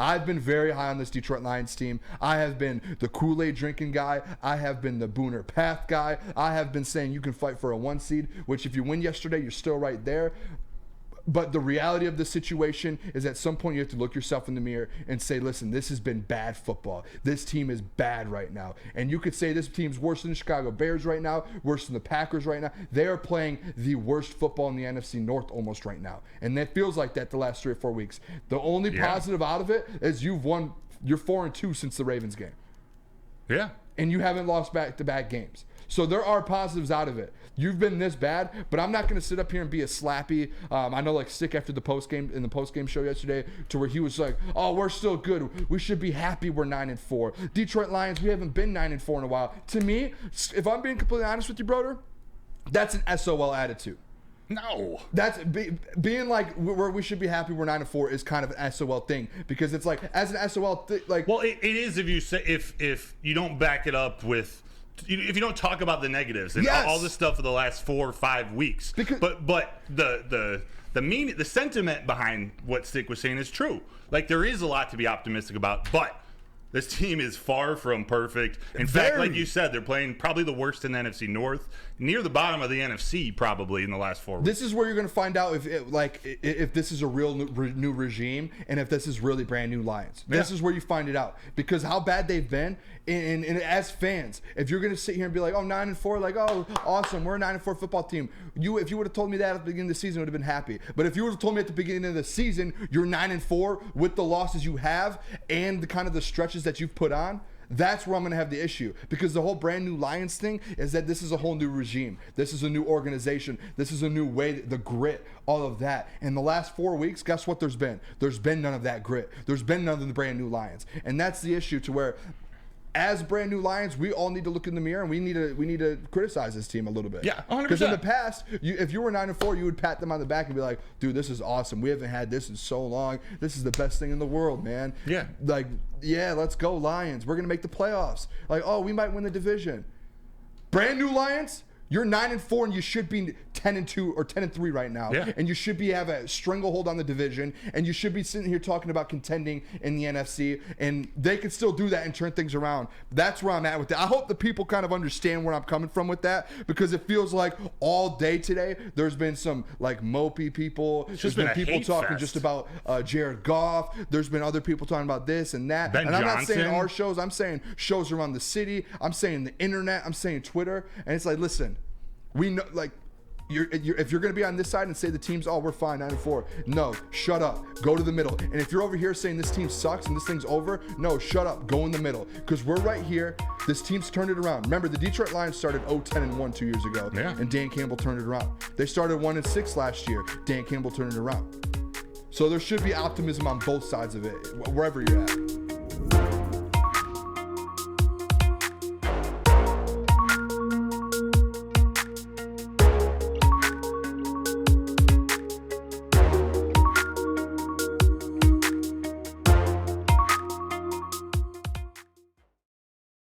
I've been very high on this Detroit Lions team. I have been the Kool-Aid drinking guy. I have been the Booner Path guy. I have been saying you can fight for a 1 seed, which if you win yesterday, you're still right there. But the reality of the situation is at some point you have to look yourself in the mirror and say, listen, this has been bad football. This team is bad right now. And you could say this team's worse than the Chicago Bears right now, worse than the Packers right now. They are playing the worst football in the NFC North almost right now. And that feels like that the last 3 or 4 weeks. The only positive out of it is you're 4-2 since the Ravens game. Yeah. And you haven't lost back-to-back games. So there are positives out of it. You've been this bad, but I'm not going to sit up here and be a slappy. I know, like Stick after the post game show yesterday, to where he was like, "Oh, we're still good. We should be happy. We're 9-4. Detroit Lions. We haven't been 9-4 in a while." To me, if I'm being completely honest with you, brother, that's an SOL attitude. No. That's being like where we should be happy. We're 9-4 is kind of an SOL thing, because it's like as an SOL like. Well, it is if you say if you don't back it up with. If you don't talk about the negatives and all this stuff for the last 4 or 5 weeks, but the sentiment behind what Stick was saying is true. Like, there is a lot to be optimistic about, but this team is far from perfect. In fact, like you said, they're playing probably the worst in the NFC North, near the bottom of the NFC probably in the last 4 weeks. This is where you're going to find out if this is a real new regime and if this is really brand new Lions. This is where you find it out, because how bad they've been. And as fans, if you're going to sit here and be like, oh, 9-4, like, oh, awesome, we're a 9-4 football team. If you would have told me that at the beginning of the season, I would have been happy. But if you would have told me at the beginning of the season, you're 9-4 with the losses you have and the kind of the stretches that you've put on, that's where I'm going to have the issue. Because the whole brand new Lions thing is that this is a whole new regime. This is a new organization. This is a new way, the grit, all of that. And the last 4 weeks, guess what there's been? There's been none of that grit. There's been none of the brand new Lions. And that's the issue, to where as brand new Lions, we all need to look in the mirror and we need to criticize this team a little bit. Yeah, 100%. Because in the past, if you were 9-4, you would pat them on the back and be like, dude, this is awesome. We haven't had this in so long. This is the best thing in the world, man. Yeah. Like, yeah, let's go Lions. We're going to make the playoffs. Like, oh, we might win the division. Brand new Lions, you're 9-4 and you should be 10-2 or 10-3 right now. Yeah. And you should have a stranglehold on the division, and you should be sitting here talking about contending in the NFC, and they can still do that and turn things around. That's where I'm at with that. I hope the people kind of understand where I'm coming from with that, because it feels like all day today there's been some like mopey people. There's been people talking just about Jared Goff. There's been other people talking about this and that. Ben and I'm Johnson. not saying our shows. I'm saying shows around the city. I'm saying the internet. I'm saying Twitter. And it's like, listen, we know, like, if you're going to be on this side and say the team's, oh, we're fine, 9-4, no, shut up, go to the middle. And if you're over here saying this team sucks and this thing's over, no, shut up, go in the middle, because we're right here. This team's turned it around. Remember, the Detroit Lions started 0-10-1 2 years ago, and Dan Campbell turned it around. They started 1-6 last year. Dan Campbell turned it around. So there should be optimism on both sides of it, wherever you're at.